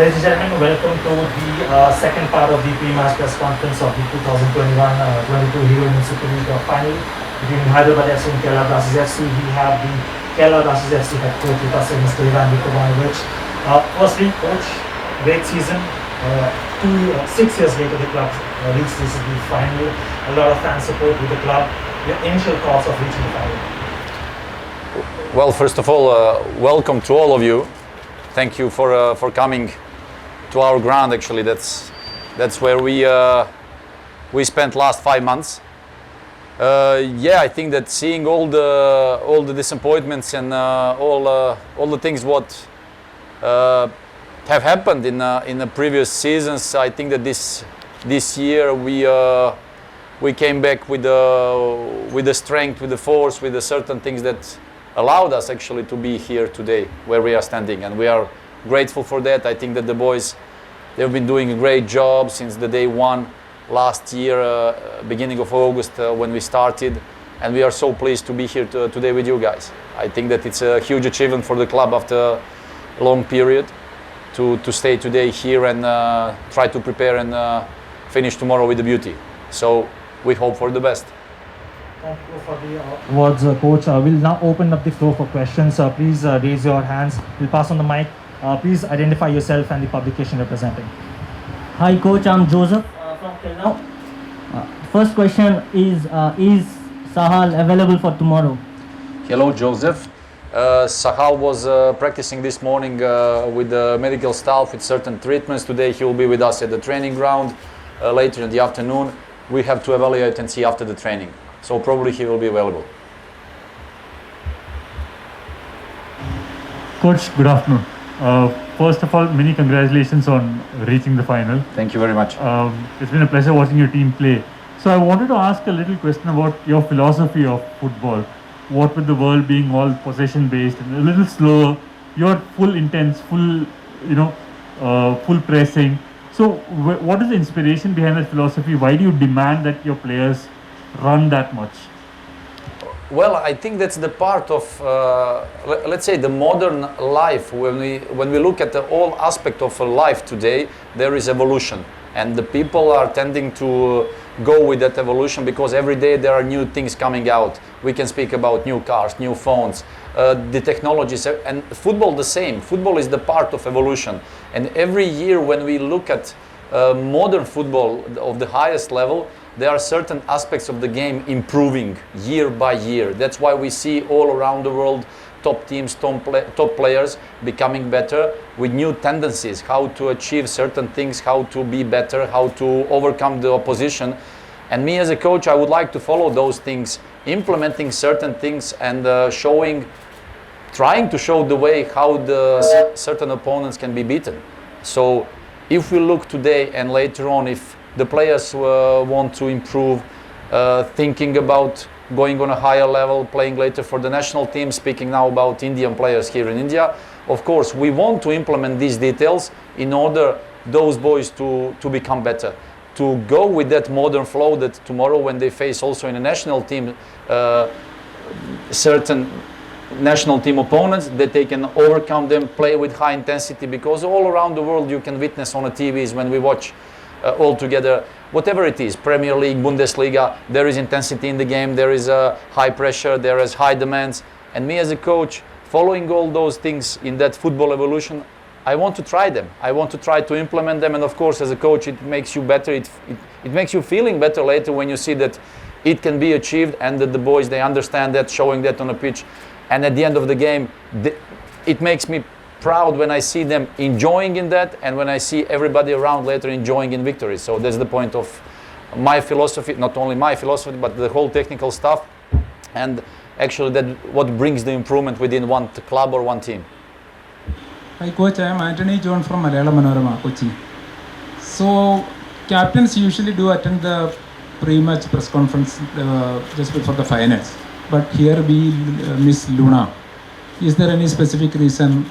Ladies and gentlemen, welcome to the second part of the pre-match press conference of the 2021-22 Hero Women's Super League final between Hyderabad FC and Kerala Blasters FC. We have the Kerala Blasters FC head coach with us, Mr. Ivan Viktoranovic. Firstly, coach, great season. 6 years later, the club reached this the final. A lot of fan support with the club. Your initial thoughts of reaching the final? Well, first of all, welcome to all of you. Thank you for coming to our ground. Actually, that's where we spent last 5 months. I think that seeing all the disappointments and all the things what have happened in the previous seasons, I think that this year we came back with the strength, with the force, with the certain things that allowed us actually to be here today where we are standing, and we are grateful for that. I think that the boys, they've been doing a great job since the day one last year, beginning of August when we started, and we are so pleased to be here today with you guys. I think that it's a huge achievement for the club after a long period to stay today here and try to prepare and finish tomorrow with the beauty. So we hope for the best. Thank you for the words, coach. We'll now open up the floor for questions. Please raise your hands. We'll pass on the mic. Please identify yourself and the publication representing. Hi, coach. I'm Joseph from Kellow. First question is Sahal available for tomorrow? Hello, Joseph. Sahal was practicing this morning with the medical staff with certain treatments. Today he will be with us at the training ground. Later in the afternoon, we have to evaluate and see after the training. So probably he will be available. Coach, good afternoon. First of all, many congratulations on reaching the final. Thank you very much. It's been a pleasure watching your team play. So I wanted to ask a little question about your philosophy of football. What with the world being all possession based and a little slower, you're full intense, full pressing. So what is the inspiration behind that philosophy? Why do you demand that your players run that much? Well, I think that's the part of, let's say, the modern life. When we look at all aspect of life today, there is evolution, and the people are tending to go with that evolution because every day there are new things coming out. We can speak about new cars, new phones, the technologies, and football the same. Football is the part of evolution, and every year when we look at modern football of the highest level, there are certain aspects of the game improving year by year. That's why we see all around the world top teams, top players becoming better with new tendencies, how to achieve certain things, how to be better, how to overcome the opposition. And me as a coach, I would like to follow those things, implementing certain things and trying to show the way how the certain opponents can be beaten. So if we look today and later on, if the players want to improve, thinking about going on a higher level, playing later for the national team, speaking now about Indian players here in India. Of course, we want to implement these details in order those boys to become better, to go with that modern flow that tomorrow when they face also in a national team certain national team opponents, that they can overcome them, play with high intensity, because all around the world you can witness on the TVs when we watch all together, whatever it is, Premier League, Bundesliga, there is intensity in the game, there is high pressure, there is high demands. And me as a coach, following all those things in that football evolution, I want to try them. I want to try to implement them. And of course, as a coach, it makes you better. It makes you feeling better later when you see that it can be achieved and that the boys, they understand that, showing that on a pitch. And at the end of the game, it makes me proud when I see them enjoying in that, and when I see everybody around later enjoying in victory. So that's the point of my philosophy, not only my philosophy, but the whole technical stuff, and actually that what brings the improvement within one club or one team. Hi coach, I am Anthony John from Malayalam Manorama, Kochi. So captains usually do attend the pre-match press conference just before the finals, but here we miss Luna. Is there any specific reason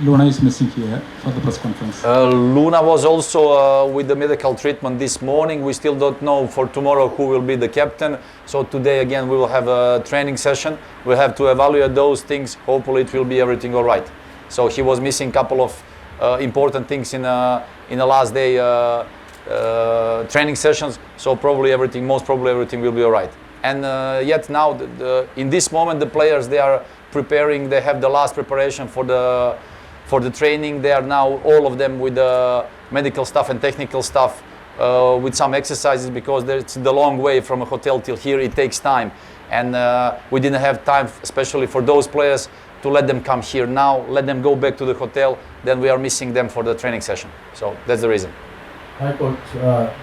Luna is missing here for the press conference? Luna was also with the medical treatment this morning. We still don't know for tomorrow who will be the captain. So today again we will have a training session. We have to evaluate those things. Hopefully it will be everything all right. So he was missing a couple of important things in the last day training sessions. So most probably everything will be all right. And yet now, in this moment, the players, they are preparing. They have the last preparation for the training. They are now all of them with the medical stuff and technical stuff, with some exercises, because it's the long way from a hotel till here. It takes time, and we didn't have time, especially for those players, to let them come here now, let them go back to the hotel. Then we are missing them for the training session. So that's the reason. Hi coach,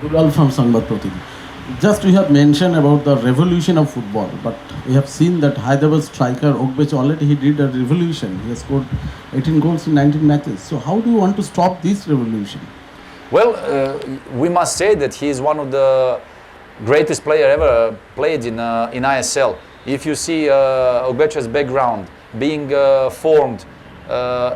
Dulal from Sangbad Pratidin. Just we have mentioned about the revolution of football, but we have seen that Hyderabad striker Ogbech already he did a revolution. He has scored 18 goals in 19 matches. So how do you want to stop this revolution? Well, we must say that he is one of the greatest player ever played in ISL. If you see Ogbech's background, being formed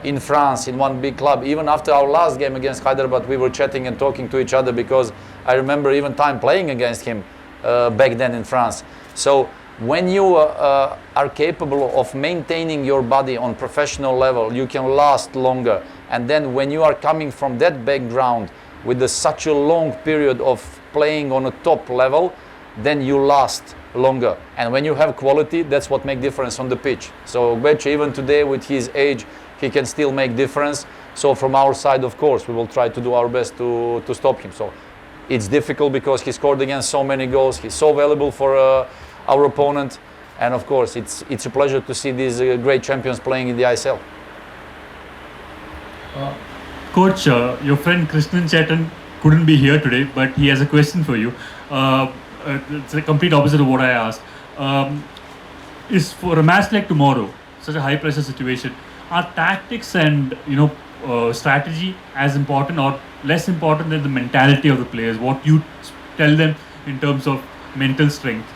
in France in one big club, even after our last game against Hyderabad, we were chatting and talking to each other, because I remember even time playing against him back then in France. So when you are capable of maintaining your body on professional level, you can last longer. And then when you are coming from that background with such a long period of playing on a top level, then you last longer. And when you have quality, that's what makes difference on the pitch. So Ogbech, even today with his age, he can still make difference. So from our side, of course, we will try to do our best to stop him. So it's difficult because he scored against so many goals. He's so valuable for our opponent. And of course, it's a pleasure to see these great champions playing in the ISL. Coach, your friend Krishnan Chetan couldn't be here today, but he has a question for you. It's the complete opposite of what I asked. Is for a match like tomorrow, such a high pressure situation, are tactics and strategy as important or less important than the mentality of the players? What you tell them in terms of mental strength?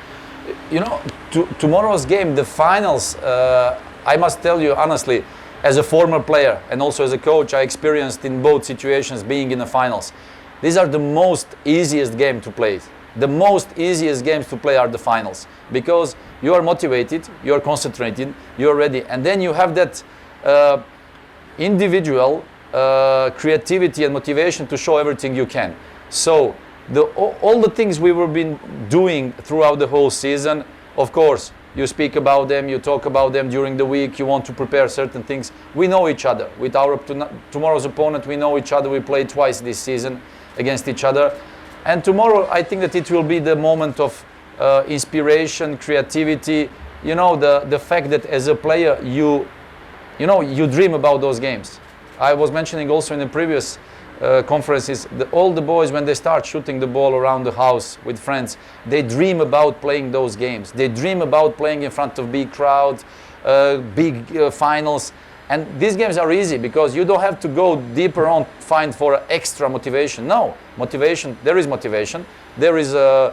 Tomorrow's game, the finals, I must tell you honestly, as a former player and also as a coach, I experienced in both situations being in the finals. These are the most easiest game to play. The most easiest games to play are the finals, because you are motivated, you are concentrated, you are ready, and then you have that individual creativity and motivation to show everything you can. So all the things we were been doing throughout the whole season, of course, you speak about them, you talk about them during the week, you want to prepare certain things. We know each other. With our tomorrow's opponent, we know each other. We played twice this season against each other. And tomorrow, I think that it will be the moment of inspiration, creativity. The fact that as a player, you dream about those games. I was mentioning also in the previous conferences, all the boys, when they start shooting the ball around the house with friends, they dream about playing those games. They dream about playing in front of big crowds, big finals. And these games are easy because you don't have to go deeper on, find for extra motivation. No, motivation, there is motivation. There is a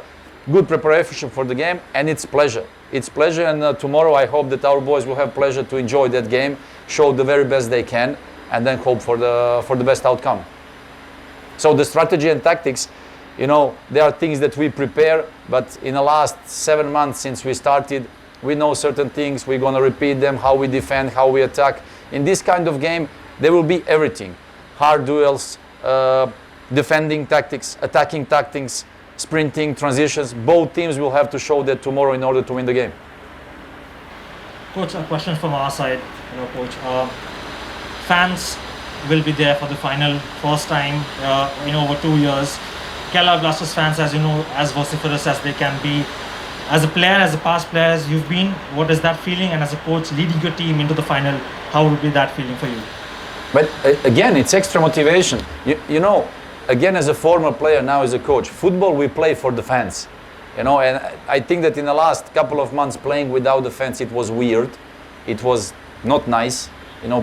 good preparation for the game, and it's pleasure. It's pleasure, and tomorrow I hope that our boys will have pleasure to enjoy that game, show the very best they can, and then hope for the best outcome. So the strategy and tactics, there are things that we prepare, but in the last 7 months since we started, we know certain things, we're going to repeat them, how we defend, how we attack. In this kind of game, there will be everything. Hard duels, defending tactics, attacking tactics, sprinting, transitions. Both teams will have to show that tomorrow in order to win the game. Coach, a question from our side, Coach. Fans will be there for the final, first time in over 2 years. Kerala Blasters fans, as you know, as vociferous as they can be. As a player, as a past player, as you've been, what is that feeling? And as a coach leading your team into the final, how would be that feeling for you? But again, it's extra motivation. Again, as a former player, now as a coach, football we play for the fans. And I think that in the last couple of months playing without the fans, it was weird. It was not nice.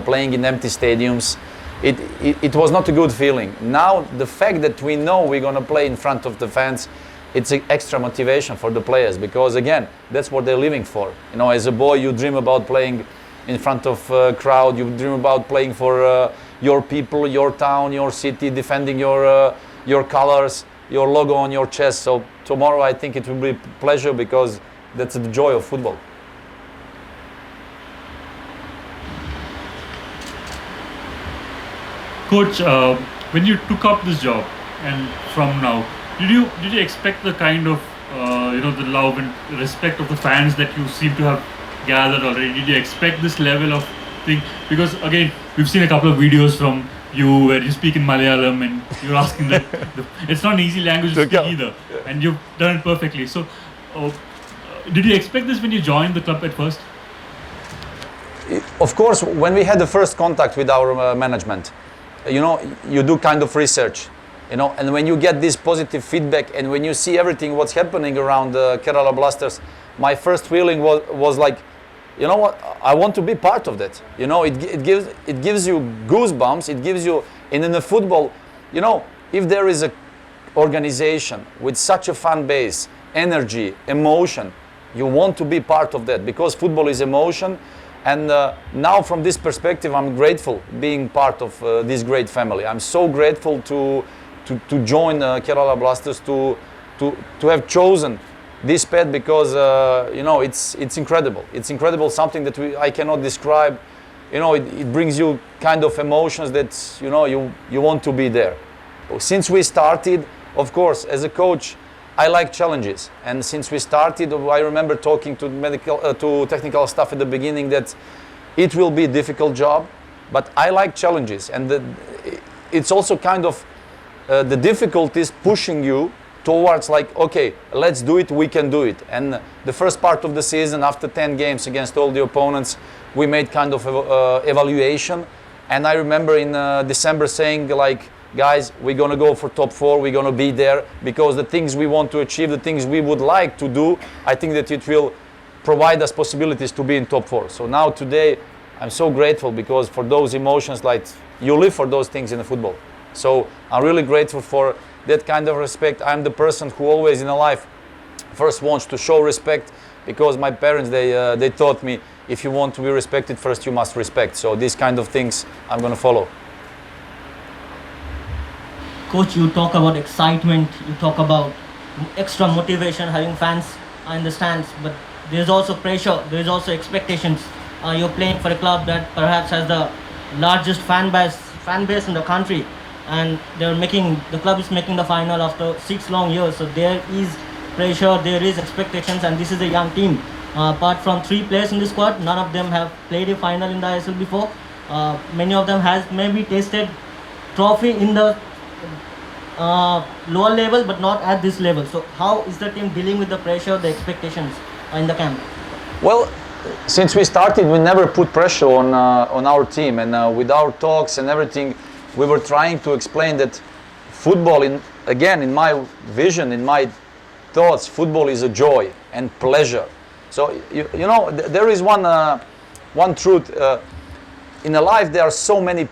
Playing in empty stadiums. It was not a good feeling. Now, the fact that we know we're going to play in front of the fans, it's an extra motivation for the players, because again, that's what they're living for. As a boy, you dream about playing in front of a crowd, you dream about playing for your people, your town, your city, defending your colors, your logo on your chest. So tomorrow I think it will be a pleasure, because that's the joy of football. Coach, when you took up this job and from now, did you expect the kind of the love and respect of the fans that you seem to have gathered already? Did you expect this level of thing? Because again, we've seen a couple of videos from you where you speak in Malayalam and you're asking it's not an easy language to speak either, and you've done it perfectly. So, did you expect this when you joined the club at first? Of course, when we had the first contact with our management, you do kind of research, and when you get this positive feedback and when you see everything what's happening around Kerala Blasters, my first feeling was like, you know what, I want to be part of that. It gives you goosebumps. It gives you, and in the football, if there is a organization with such a fan base, energy, emotion, you want to be part of that, because football is emotion. And now from this perspective, I'm grateful being part of this great family. I'm so grateful to join Kerala Blasters, to have chosen this path, because it's incredible. It's incredible, something that I cannot describe. It brings you kind of emotions that you want to be there. Since we started, of course, as a coach, I like challenges, and since we started, I remember talking to technical staff at the beginning that it will be a difficult job, but I like challenges, and it's also kind of the difficulties pushing you towards like, okay, let's do it, we can do it. And the first part of the season, after 10 games against all the opponents, we made kind of evaluation, and I remember in December saying like, guys, we're going to go for top 4, we're going to be there, because the things we want to achieve, the things we would like to do, I think that it will provide us possibilities to be in top 4. So now today, I'm so grateful, because for those emotions, like you live for those things in the football. So I'm really grateful for that kind of respect. I'm the person who always in a life first wants to show respect, because my parents, they taught me, if you want to be respected, first you must respect. So these kind of things I'm going to follow. Coach, you talk about excitement, you talk about extra motivation, having fans, I understand, but there's also pressure, there's also expectations. You're playing for a club that perhaps has the largest fan base in the country, and the club is making the final after 6 long years, so there is pressure, there is expectations, and this is a young team. Apart from 3 players in the squad, none of them have played a final in the ISL before. Many of them has maybe tasted trophy in the lower level, but not at this level. So how is the team dealing with the pressure, the expectations in the camp? Well, since we started, we never put pressure on our team, and with our talks and everything, we were trying to explain that football, in my vision, in my thoughts, football is a joy and pleasure. So there is one truth in a life. There are so many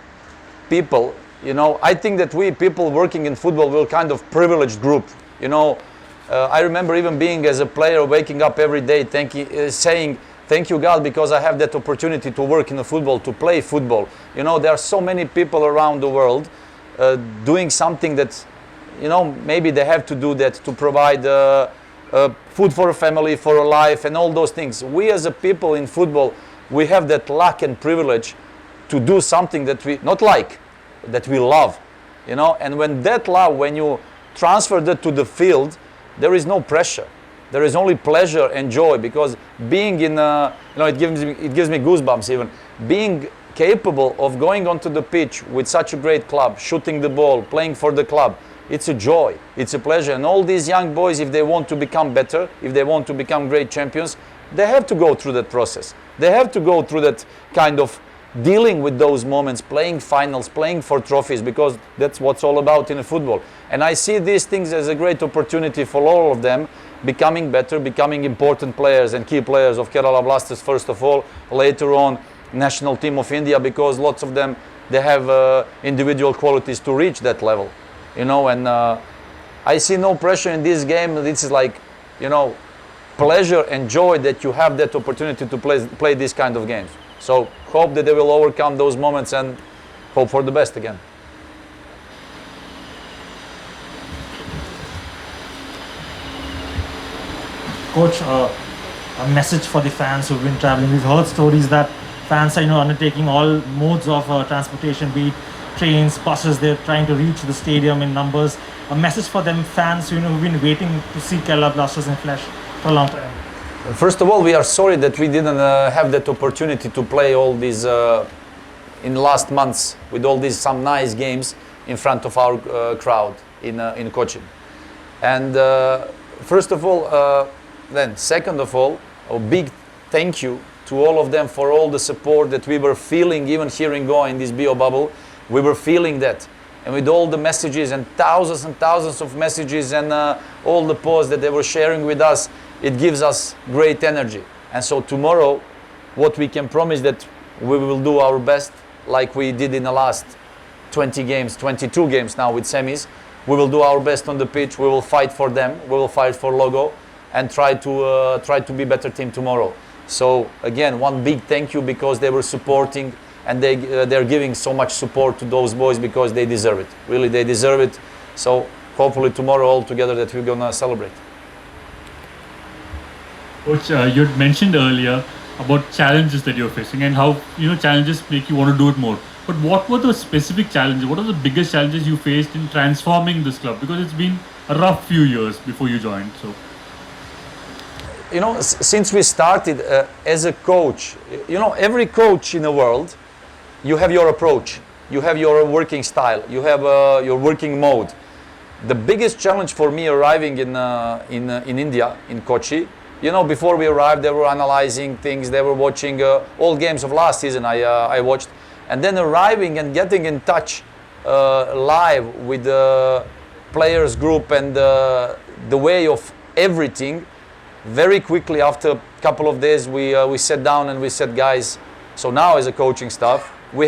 people. I think that we people working in football were kind of privileged group. I remember even being as a player, waking up every day saying, thank you God, because I have that opportunity to work in the football, to play football. There are so many people around the world doing something that, maybe they have to do that to provide food for a family, for a life, and all those things. We as a people in football, we have that luck and privilege to do something that we not like, that we love, and when that love, when you transfer that to the field, there is no pressure, there is only pleasure and joy, because being in it gives me goosebumps, even being capable of going onto the pitch with such a great club, shooting the ball, playing for the club, it's a joy, it's a pleasure. And all these young boys, if they want to become better, if they want to become great champions, they have to go through that process, they have to go through that kind of dealing with those moments, playing finals, playing for trophies, because that's what's all about in football. And I see these things as a great opportunity for all of them, becoming better, becoming important players and key players of Kerala Blasters first of all, later on national team of India, because lots of them, they have individual qualities to reach that level, and I see no pressure in this game. This is like, pleasure and joy that you have that opportunity to play these kind of games. So hope that they will overcome those moments and hope for the best again. Coach, a message for the fans who've been traveling. We've heard stories that fans are undertaking all modes of transportation, be it trains, buses, they're trying to reach the stadium in numbers. A message for them fans, who've been waiting to see Kerala Blasters in flesh for a long time. First of all, we are sorry that we didn't have that opportunity to play all these in last months with all these some nice games in front of our crowd in Cochin. And first of all, then second of all, a big thank you to all of them for all the support that we were feeling, even here in Goa in this BO bubble. We were feeling that. And with all the messages and thousands of messages and all the posts that they were sharing with us, it gives us great energy. And so tomorrow, what we can promise that we will do our best, like we did in the last 20 games, 22 games now with semis. We will do our best on the pitch. We will fight for them. We will fight for Logo, and try to be better team tomorrow. So again, one big thank you, because they were supporting, and they're giving so much support to those boys, because they deserve it. Really, they deserve it. So hopefully tomorrow all together that we're gonna celebrate. Coach, you had mentioned earlier about challenges that you're facing and how challenges make you want to do it more. But what were the specific challenges? What are the biggest challenges you faced in transforming this club? Because it's been a rough few years before you joined. So, since we started as a coach, every coach in the world, you have your approach, you have your working style, you have your working mode. The biggest challenge for me arriving in India, in Kochi, before we arrived, they were analyzing things, they were watching all games of last season I watched, and then arriving and getting in touch live with the players group and the way of everything. Very quickly, after a couple of days, we sat down and we said, guys, so now as a coaching staff, we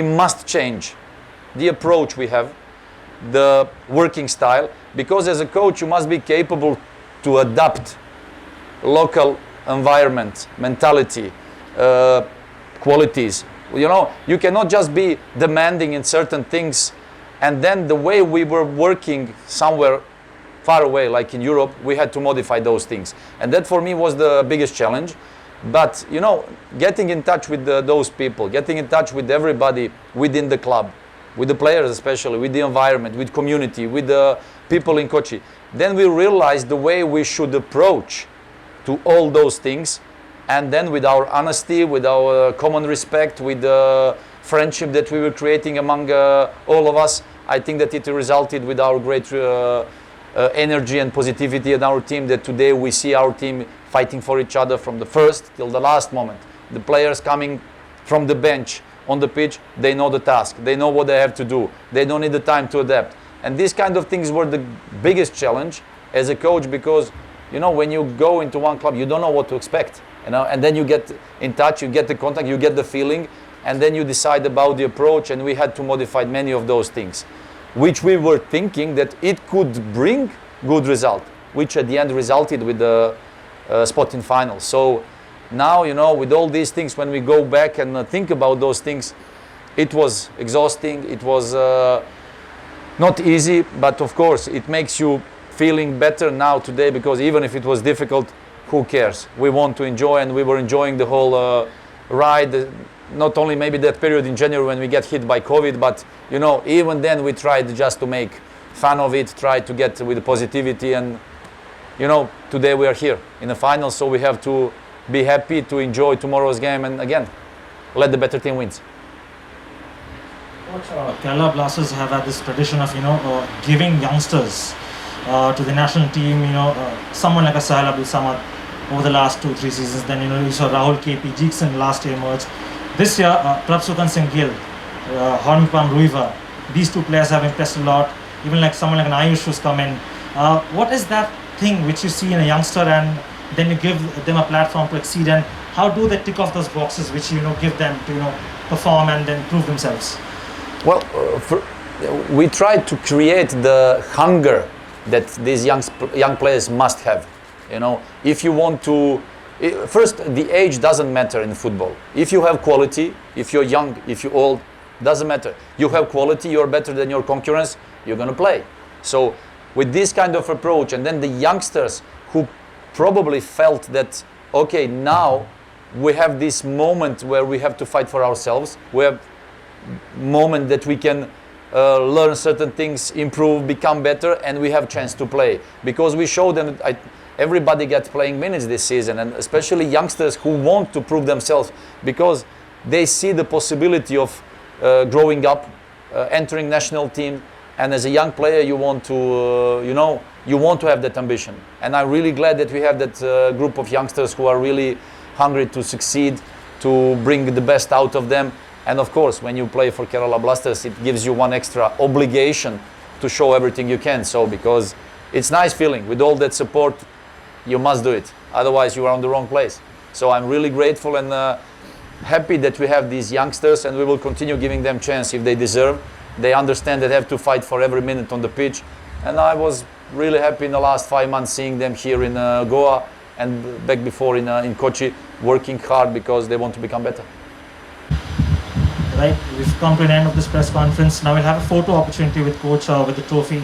must change the approach we have, the working style, because as a coach you must be capable to adapt local environment, mentality, qualities. You cannot just be demanding in certain things, and then the way we were working somewhere far away, like in Europe, we had to modify those things. And that for me was the biggest challenge. But, getting in touch with those people, getting in touch with everybody within the club, with the players especially, with the environment, with community, with the people in Kochi, then we realized the way we should approach to all those things. And then with our honesty, with our common respect, with the friendship that we were creating among all of us, I think that it resulted with our great energy and positivity in our team, that today we see our team fighting for each other from the first till the last moment. The players coming from the bench on the pitch, they know the task, they know what they have to do, they don't need the time to adapt. And these kind of things were the biggest challenge as a coach, because when you go into one club, you don't know what to expect, and then you get in touch, you get the contact, you get the feeling, and then you decide about the approach. And we had to modify many of those things, which we were thinking that it could bring good result, which at the end resulted with the spot in final. So now, with all these things, when we go back and think about those things, it was exhausting, it was not easy, but of course it makes you feeling better now today, because even if it was difficult, who cares? We want to enjoy, and we were enjoying the whole ride. Not only maybe that period in January when we get hit by COVID, but even then we tried just to make fun of it, try to get with the positivity, and today we are here in the final, so we have to be happy to enjoy tomorrow's game, and again, let the better team wins. Coach, Kerala Blasters have had this tradition of giving youngsters to the national team. Someone like a Sahil Abdul Samad over the last 2-3 seasons. Then you saw Rahul KP Jeekson last year emerge. This year, Prabhsukhan Singh Gill, Hornpam Ruiva, these two players have impressed a lot. Even like someone like an Ayush who's come in. What is that thing which you see in a youngster, and then you give them a platform to exceed, and how do they tick off those boxes which give them to perform and then prove themselves? Well, we try to create the hunger that these young players must have. If you want to, first, the age doesn't matter in football. If you have quality, if you're young, if you're old, doesn't matter. You have quality, you're better than your concurrents, you're going to play. So with this kind of approach, and then the youngsters who probably felt that, okay, now we have this moment where we have to fight for ourselves. moment that we can learn certain things, improve, become better, and we have chance to play. Because we show them, everybody gets playing minutes this season, and especially youngsters who want to prove themselves, because they see the possibility of growing up, entering national team, and as a young player you want to, you want to have that ambition. And I'm really glad that we have that group of youngsters who are really hungry to succeed, to bring the best out of them. And of course, when you play for Kerala Blasters, it gives you one extra obligation to show everything you can. So, because it's nice feeling, with all that support, you must do it. Otherwise, you are on the wrong place. So I'm really grateful and happy that we have these youngsters, and we will continue giving them chance if they deserve. They understand that they have to fight for every minute on the pitch. And I was really happy in the last 5 months seeing them here in Goa and back before in Kochi, working hard because they want to become better. Right, we've come to an end of this press conference. Now we'll have a photo opportunity with coach with the trophy.